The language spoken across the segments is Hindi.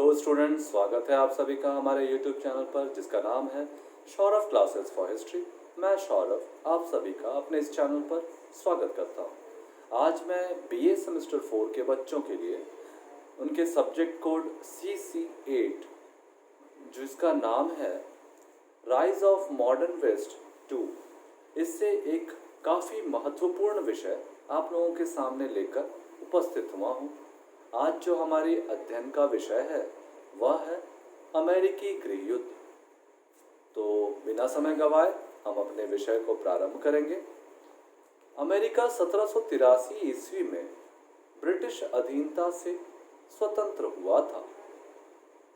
हेलो स्टूडेंट्स, स्वागत है आप सभी का हमारे यूट्यूब चैनल पर जिसका नाम है सौरभ क्लासेस फॉर हिस्ट्री। मैं सौरभ आप सभी का अपने इस चैनल पर स्वागत करता हूं। आज मैं बीए सेमेस्टर 4 के बच्चों के लिए उनके सब्जेक्ट कोड CC8 जिसका नाम है राइज ऑफ मॉडर्न वेस्ट 2, इससे एक काफ़ी महत्वपूर्ण विषय आप लोगों के सामने लेकर उपस्थित हुआ हूँ। आज जो हमारी अध्ययन का विषय है वह है अमेरिकी गृह युद्ध। तो बिना समय गवाए हम अपने विषय को प्रारंभ करेंगे। अमेरिका 1783 ईस्वी में ब्रिटिश अधीनता से स्वतंत्र हुआ था।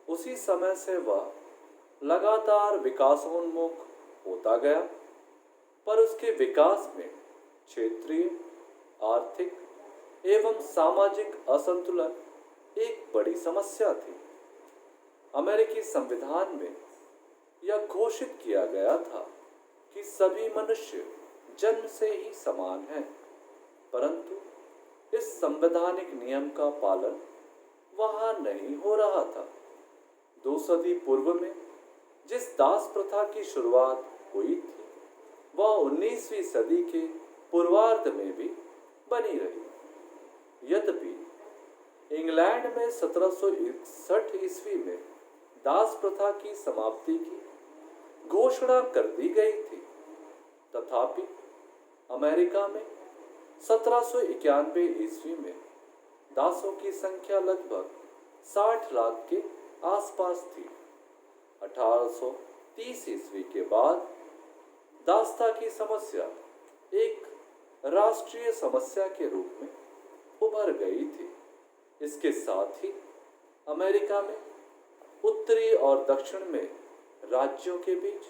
उसी समय से वह लगातार विकासोन्मुख होता गया, पर उसके विकास में क्षेत्रीय, आर्थिक एवं सामाजिक असंतुलन एक बड़ी समस्या थी। अमेरिकी संविधान में यह घोषित किया गया था कि सभी मनुष्य जन्म से ही समान हैं, परंतु इस संवैधानिक नियम का पालन वहां नहीं हो रहा था। 2 सदी पूर्व में जिस दास प्रथा की शुरुआत हुई थी वह 19वीं सदी के पूर्वार्ध में भी बनी रही। यद्यपि इंग्लैंड में 1761 ईस्वी में दास प्रथा की समाप्ति की घोषणा कर दी गई थी, तथापि अमेरिका में 1791 ईस्वी में दासों की संख्या लगभग 60 लाख के आसपास थी। 1830 ईस्वी के बाद दासता की समस्या एक राष्ट्रीय समस्या के रूप में उभर गई थी। इसके साथ ही अमेरिका में उत्तरी और दक्षिण में राज्यों के बीच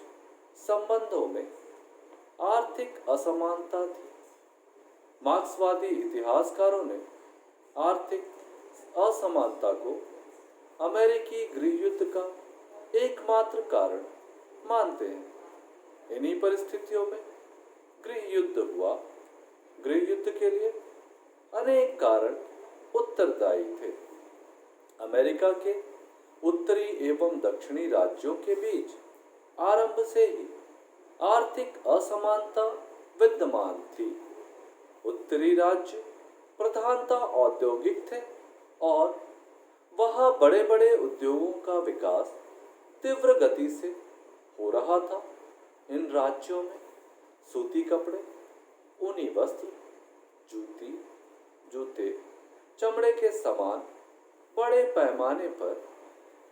संबंधों में आर्थिक असमानता थी। मार्क्सवादी इतिहासकारों ने आर्थिक असमानता को अमेरिकी गृह युद्ध का एकमात्र कारण मानते हैं। इन्हीं परिस्थितियों में गृह युद्ध हुआ। गृह युद्ध के लिए अनेक कारण उत्तरदायी थे। अमेरिका के उत्तरी एवं दक्षिणी राज्यों के बीच आरंभ से ही आर्थिक असमानता विद्यमान थी। उत्तरी राज्य प्रधानतः औद्योगिक थे और वहां बड़े बड़े उद्योगों का विकास तीव्र गति से हो रहा था। इन राज्यों में सूती कपड़े, ऊनी वस्त्र, जूते, चमड़े के सामान बड़े पैमाने पर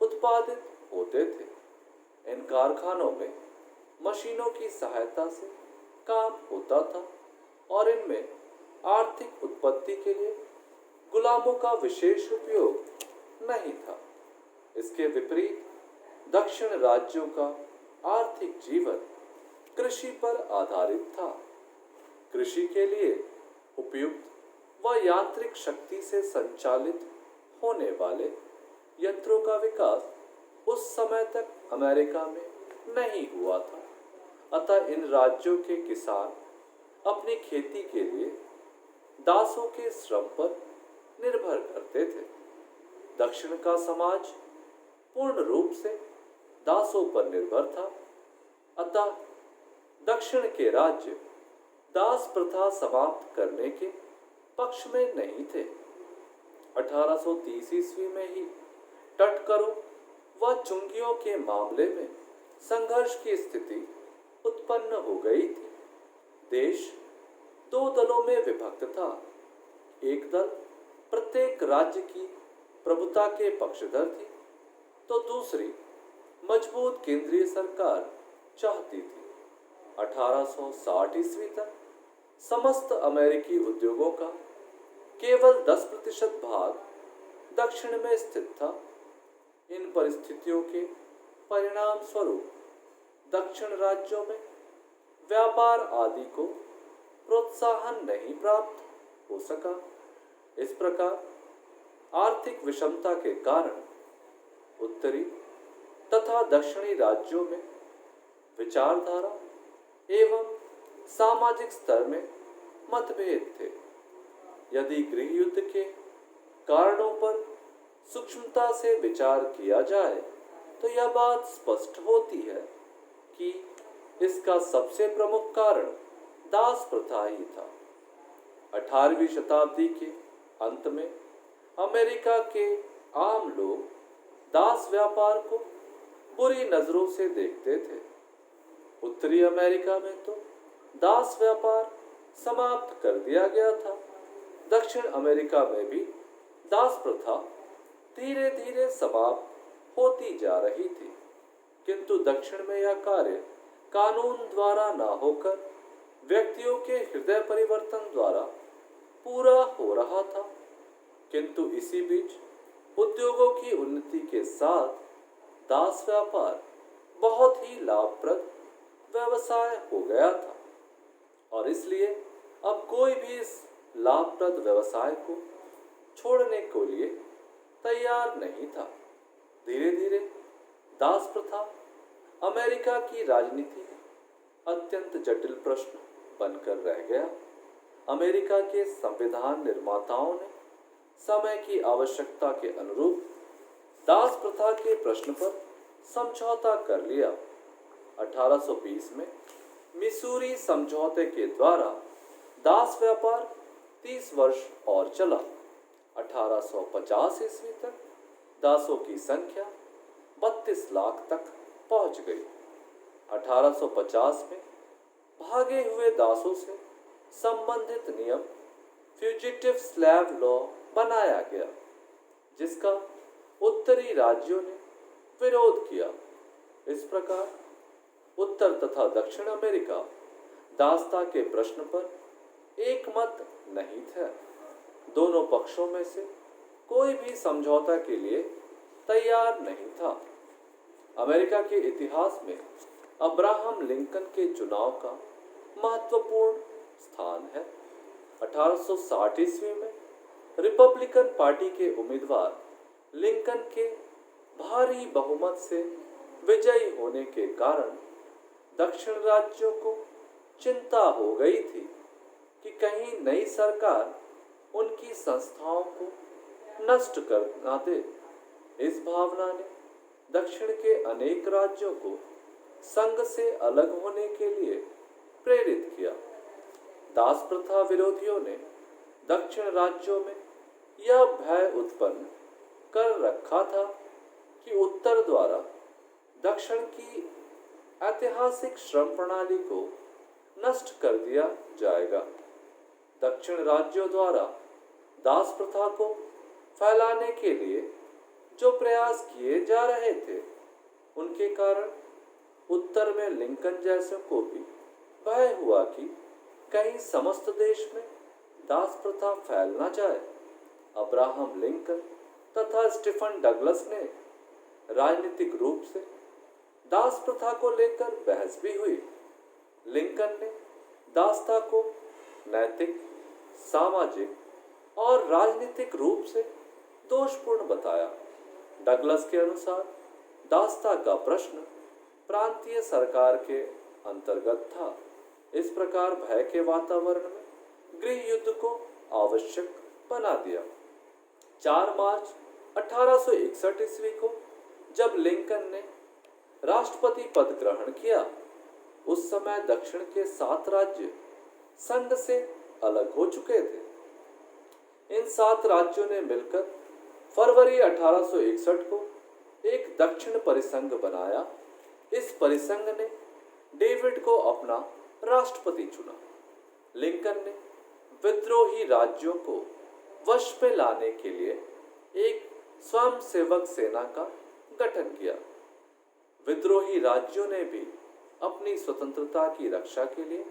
उत्पादित होते थे। इन कारखानों में मशीनों की सहायता से काम होता था और इनमें आर्थिक उत्पत्ति के लिए गुलामों का विशेष उपयोग नहीं था। इसके विपरीत दक्षिण राज्यों का आर्थिक जीवन कृषि पर आधारित था। कृषि के लिए उपयुक्त व यांत्रिक शक्ति से संचालित होने वाले यंत्रों का विकास उस समय तक अमेरिका में नहीं हुआ था। अतः इन राज्यों के किसान अपनी खेती के लिए दासों के श्रम पर निर्भर करते थे। दक्षिण का समाज पूर्ण रूप से दासों पर निर्भर था। अतः दक्षिण के राज्य दास प्रथा समाप्त करने के पक्ष में नहीं थे। 1830 ईस्वी में ही टटकरों व चुंगियों के मामले में संघर्ष की स्थिति उत्पन्न हो गई थी। देश 2 दलों में विभक्त था। एक दल प्रत्येक राज्य की प्रभुता के पक्षधर थी, तो दूसरी मजबूत केंद्रीय सरकार चाहती थी। 1860 ईस्वी तक समस्त अमेरिकी उद्योगों का केवल 10% भाग दक्षिण में स्थित था। इन परिस्थितियों के परिणाम स्वरूप दक्षिण राज्यों में व्यापार आदि को प्रोत्साहन नहीं प्राप्त हो सका। इस प्रकार आर्थिक विषमता के कारण उत्तरी तथा दक्षिणी राज्यों में विचारधारा एवं सामाजिक स्तर में मतभेद थे। यदि गृह युद्ध के कारणों पर सूक्ष्मता से विचार किया जाए तो यह बात स्पष्ट होती है कि इसका सबसे प्रमुख कारण दास प्रथा ही था। 18वीं शताब्दी के अंत में अमेरिका के आम लोग दास व्यापार को बुरी नजरों से देखते थे। उत्तरी अमेरिका में तो दास व्यापार समाप्त कर दिया गया था। दक्षिण अमेरिका में भी दास प्रथा धीरे धीरे समाप्त होती जा रही थी, किंतु दक्षिण में यह कार्य कानून द्वारा न होकर व्यक्तियों के हृदय परिवर्तन द्वारा पूरा हो रहा था। किंतु इसी बीच उद्योगों की उन्नति के साथ दास व्यापार बहुत ही लाभप्रद व्यवसाय हो गया था और इसलिए अब कोई भी इस लाभप्रद व्यवसाय को छोड़ने के लिए तैयार नहीं था। धीरे धीरे दास प्रथा अमेरिका की राजनीति में अत्यंत जटिल प्रश्न बनकर रह गया। अमेरिका के संविधान निर्माताओं ने समय की आवश्यकता के अनुरूप दास प्रथा के प्रश्न पर समझौता कर लिया। 1820 में मिसूरी समझौते के द्वारा दास व्यापार 30 वर्ष और चला। 1850 ईस्वी तक दासों की संख्या 32 लाख तक पहुंच गई। 1850 में भागे हुए दासों से संबंधित नियम फ्यूजिटिव स्लेव लॉ बनाया गया, जिसका उत्तरी राज्यों ने विरोध किया। इस प्रकार उत्तर तथा दक्षिण अमेरिका दासता के प्रश्न पर एक मत नहीं थे। दोनों पक्षों में से कोई भी समझौता के लिए तैयार नहीं था। अमेरिका के इतिहास में अब्राहम लिंकन के चुनाव का महत्वपूर्ण स्थान है। 1860 ईस्वी में रिपब्लिकन पार्टी के उम्मीदवार लिंकन के भारी बहुमत से विजयी होने के कारण दक्षिण राज्यों को चिंता हो गई थी कि कहीं नई सरकार उनकी संस्थाओं को नष्ट कर न दे। इस भावना ने दक्षिण के अनेक राज्यों को संघ से अलग होने के लिए प्रेरित किया। दास प्रथा विरोधियों ने दक्षिण राज्यों में यह भय उत्पन्न कर रखा था कि उत्तर द्वारा दक्षिण की ऐतिहासिक श्रम प्रणाली को नष्ट कर दिया जाएगा। दक्षिण राज्यों द्वारा दास प्रथा को फैलाने के लिए जो प्रयास किए जा रहे थे, उनके कारण उत्तर में लिंकन जैसों को भी भय हुआ कि कहीं समस्त देश में दास प्रथा फैल न जाए। अब्राहम लिंकन तथा स्टीफन डगलस ने राजनीतिक रूप से दास प्रथा को लेकर बहस भी हुई। लिंकन ने दासता को नैतिक, सामाजिक और राजनीतिक रूप से दोषपूर्ण बताया। डगलस के अनुसार दासता का प्रश्न प्रांतीय सरकार के अंतर्गत था। इस प्रकार भय के वातावरण में गृह युद्ध को आवश्यक बना दिया। 4 मार्च 1861 ईस्वी को जब लिंकन ने राष्ट्रपति पद ग्रहण किया, उस समय दक्षिण के 7 राज्य संघ से अलग हो चुके थे। इन 7 राज्यों ने मिलकर फरवरी 1861 को एक दक्षिण परिसंघ बनाया। इस परिसंघ ने डेविड को अपना राष्ट्रपति चुना। लिंकन ने विद्रोही राज्यों को वश में लाने के लिए एक स्वयंसेवक सेना का गठन किया। विद्रोही राज्यों ने भी अपनी स्वतंत्रता की रक्षा के लिए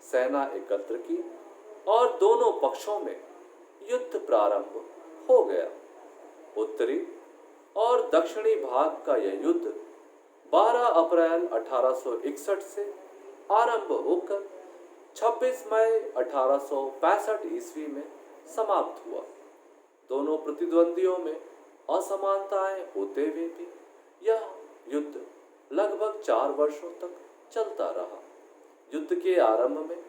सेना एकत्र की और दोनों पक्षों में युद्ध प्रारंभ हो गया। उत्तरी और दक्षिणी भाग का यह युद्ध 12 अप्रैल 1861 से आरंभ होकर 26 मई 1865 ईस्वी में समाप्त हुआ। दोनों प्रतिद्वंदियों में असमानताएं होते हुए भी यह युद्ध लगभग 4 वर्षों तक चलता रहा। युद्ध के आरंभ में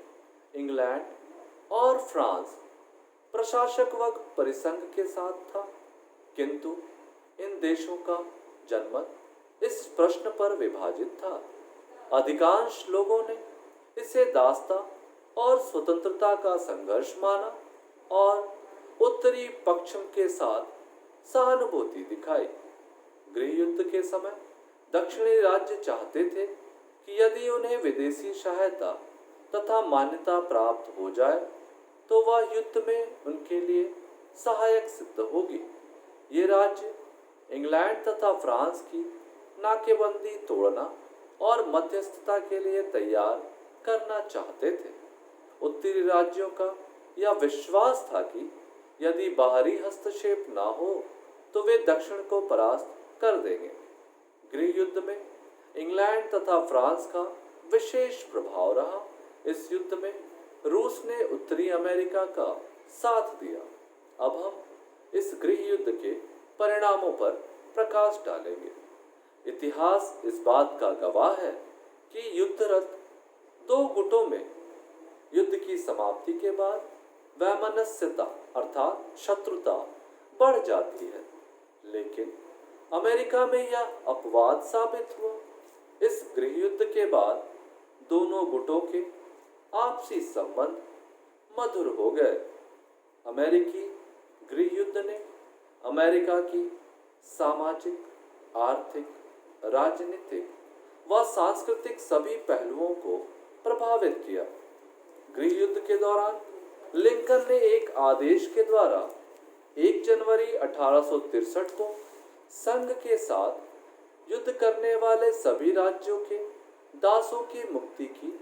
इंग्लैंड और फ्रांस प्रशासक वर्ग परिसंघ के साथ था, किंतु इन देशों का जनमत इस प्रश्न पर विभाजित था। अधिकांश लोगों ने इसे दासता और स्वतंत्रता का संघर्ष माना और उत्तरी पश्चिम के साथ सहानुभूति दिखाई। गृह युद्ध के समय दक्षिणी राज्य चाहते थे कि यदि उन्हें विदेशी सहायता तथा मान्यता प्राप्त हो जाए तो वह युद्ध में उनके लिए सहायक सिद्ध होगी। ये राज्य इंग्लैंड तथा फ्रांस की नाकेबंदी तोड़ना और मध्यस्थता के लिए तैयार करना चाहते थे। उत्तरी राज्यों का यह विश्वास था कि यदि बाहरी हस्तक्षेप ना हो तो वे दक्षिण को परास्त कर देंगे। गृह युद्ध में इंग्लैंड तथा फ्रांस का विशेष प्रभाव रहा। इस युद्ध में रूस ने उत्तरी अमेरिका का साथ दिया। अब हम इस गृह युद्ध के परिणामों पर प्रकाश डालेंगे। इतिहास इस बात का गवाह है कि युद्धरत दो गुटों में युद्ध की समाप्ति के बाद वैमनस्यता अर्थात शत्रुता बढ़ जाती है, लेकिन अमेरिका में यह अपवाद साबित हुआ। इस गृह युद्ध के बाद दोनों गुटों के आपसी संबंध मधुर हो गए। अमेरिकी गृह युद्ध ने अमेरिका की सामाजिक, आर्थिक, राजनीतिक व सांस्कृतिक सभी पहलुओं को प्रभावित किया। गृह युद्ध के दौरान लिंकन ने एक आदेश के द्वारा 1 जनवरी 1863 को संघ के साथ युद्ध करने वाले सभी राज्यों के दासों की मुक्ति की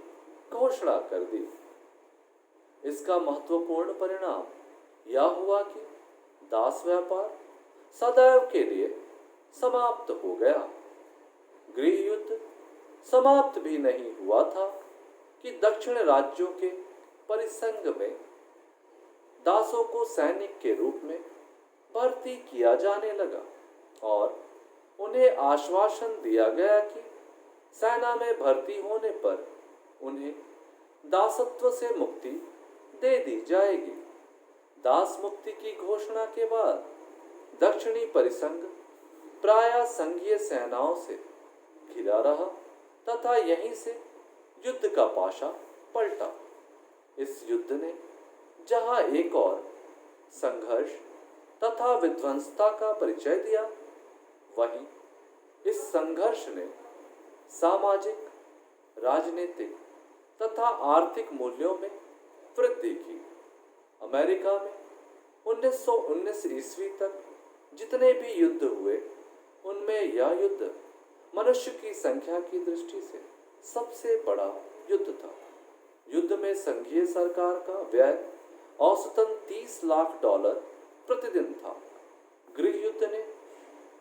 घोषणा कर दी। इसका महत्वपूर्ण परिणाम यह हुआ कि दास व्यापार सदैव के लिए समाप्त हो गया। गृह युद्ध समाप्त भी नहीं हुआ था कि दक्षिण राज्यों के परिसंघ में दासों को सैनिक के रूप में भर्ती किया जाने लगा और उन्हें आश्वासन दिया गया कि सेना में भर्ती होने पर उन्हें दासत्व से मुक्ति दे दी जाएगी। दास मुक्ति की घोषणा के बाद दक्षिणी परिसंघ प्रायः संघीय सेनाओं से घिरा रहा तथा यहीं से युद्ध का पाशा पलटा। इस युद्ध ने जहां एक और संघर्ष तथा विध्वंसता का परिचय दिया, वहीं इस संघर्ष ने सामाजिक, राजनीतिक तथा आर्थिक मूल्यों में वृद्धि की। अमेरिका में 1919 ईस्वी तक जितने भी युद्ध हुए, उनमें यह युद्ध मनुष्य की संख्या की दृष्टि से सबसे बड़ा युद्ध था। युद्ध में संघीय सरकार का व्यय औसतन $30 लाख प्रतिदिन था। गृह युद्ध ने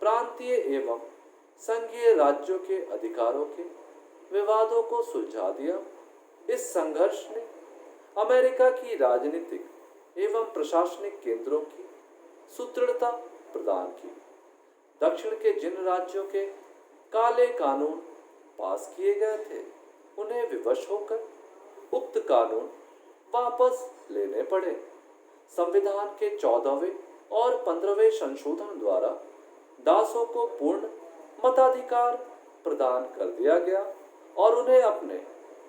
प्रांतीय एवं संघीय राज्यों के अधिकारों के विवादों को सुलझा दिया। इस संघर्ष ने अमेरिका की राजनीतिक एवं प्रशासनिक केंद्रों की सुदृढ़ता प्रदान की। दक्षिण के जिन राज्यों के काले कानून पास किए गए थे, उन्हें विवश होकर उक्त कानून वापस लेने पड़े। संविधान के 14वें और 15वें संशोधन द्वारा दासों को पूर्ण मताधिकार प्रदान कर दिया गया और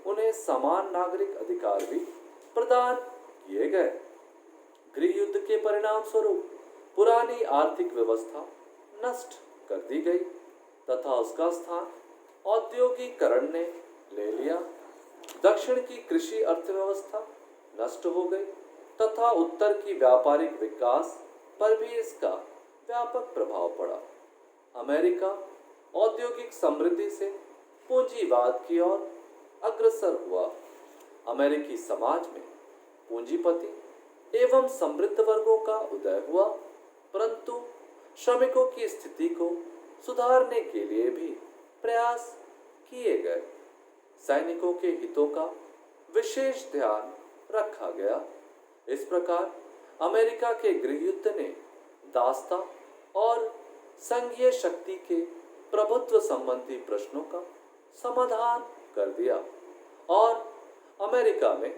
उन्हें समान नागरिक अधिकार भी प्रदान किए गए। गृह युद्ध के परिणाम स्वरूप पुरानी आर्थिक व्यवस्था नष्ट कर दी गई तथा उसका स्थान औद्योगिकरण ने ले लिया। दक्षिण की कृषि अर्थव्यवस्था नष्ट हो गई तथा उत्तर की व्यापारिक विकास पर भी इसका व्यापक प्रभाव पड़ा। अमेरिका औद्योगिक समृद्धि से पूंजीवाद की ओर अग्रसर हुआ। अमेरिकी समाज में पूंजीपति एवं समृद्ध वर्गों का उदय हुआ, परंतु श्रमिकों की स्थिति को सुधारने के लिए भी प्रयास किए गए। सैनिकों के हितों का विशेष ध्यान रखा गया। इस प्रकार अमेरिका के गृह युद्ध ने दासता और संघीय शक्ति के प्रभुत्व संबंधी प्रश्नों का समाधान कर दिया और अमेरिका में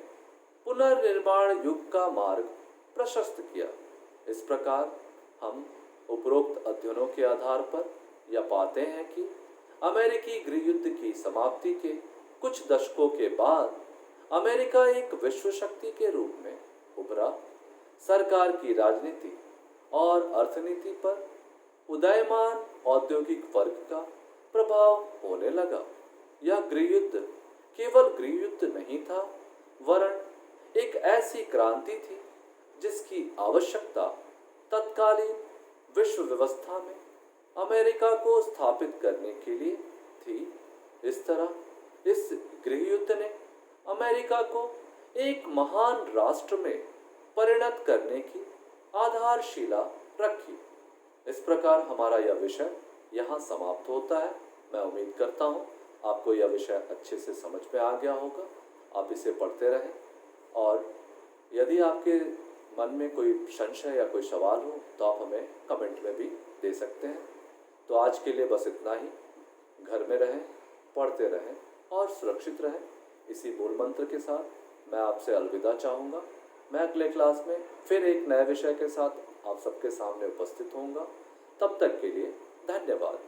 पुनर्निर्माण युग का मार्ग प्रशस्त किया। इस प्रकार हम उपरोक्त अध्ययनों के आधार पर यह पाते हैं कि अमेरिकी गृह युद्ध की समाप्ति के कुछ दशकों के बाद अमेरिका एक विश्व शक्ति के रूप में उभरा। सरकार की राजनीति और अर्थनीति पर उदयमान औद्योगिक वर्ग का प्रभाव होने लगा। यह गृह युद्ध केवल गृह युद्ध नहीं था, वरन एक ऐसी क्रांति थी जिसकी आवश्यकता तत्कालीन विश्व व्यवस्था में अमेरिका को स्थापित करने के लिए थी। इस तरह इस गृह युद्ध ने अमेरिका को एक महान राष्ट्र में परिणत करने की आधारशिला रखी। इस प्रकार हमारा यह विषय यहाँ समाप्त होता है। मैं उम्मीद करता हूँ आपको यह विषय अच्छे से समझ में आ गया होगा। आप इसे पढ़ते रहें और यदि आपके मन में कोई संशय या कोई सवाल हो तो आप हमें कमेंट में भी दे सकते हैं। तो आज के लिए बस इतना ही। घर में रहें, पढ़ते रहें और सुरक्षित रहें। इसी मूल मंत्र के साथ मैं आपसे अलविदा चाहूँगा। मैं अगले क्लास में फिर एक नए विषय के साथ आप सबके सामने उपस्थित होऊंगा। तब तक के लिए धन्यवाद।